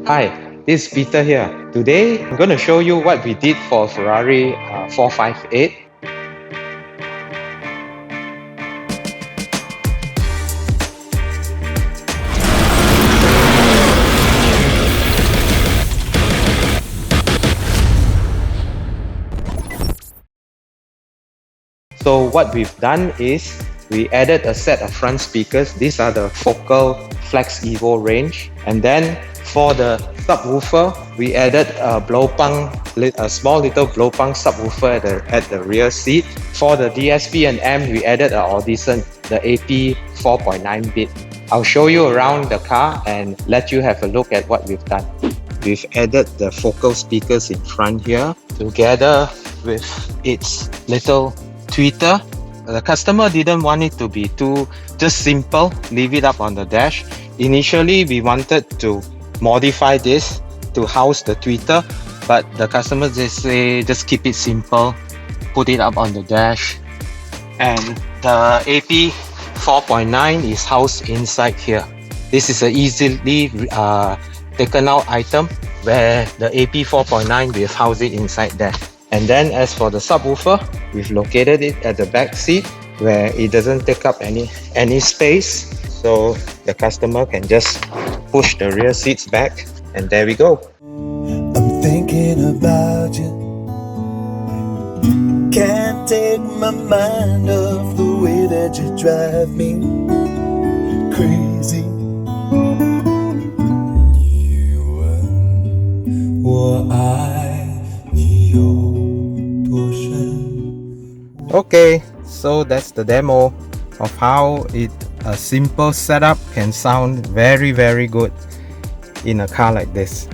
Hi, this is Peter here. Today, I'm going to show you what we did for Ferrari 458. So what we've done is we added a set of front speakers. These are the Focal Flex Evo range. And then for the subwoofer, we added a small little Blowpunk subwoofer at the rear seat. For the DSP and amp, we added an Audison, the AP 4.9 bit. I'll show you around the car and let you have a look at what we've done. We've added the Focal speakers in front here together with its little tweeter. The customer didn't want it to be too just simple, leave it up on the dash. Initially, we wanted to modify this to house the tweeter, but the customer just say just keep it simple, put it up on the dash. And the AP 4.9 is housed inside here. This is a easily taken out item where the AP 4.9 we've housed it inside there. And then as for the subwoofer, we've located it at the back seat where it doesn't take up any space. So the customer can just push the rear seats back and there we go. I'm thinking about you. Can't take my mind off the way that you drive me crazy. 你问我爱你有多深 Okay, so that's the demo of how a simple setup can sound very good in a car like this.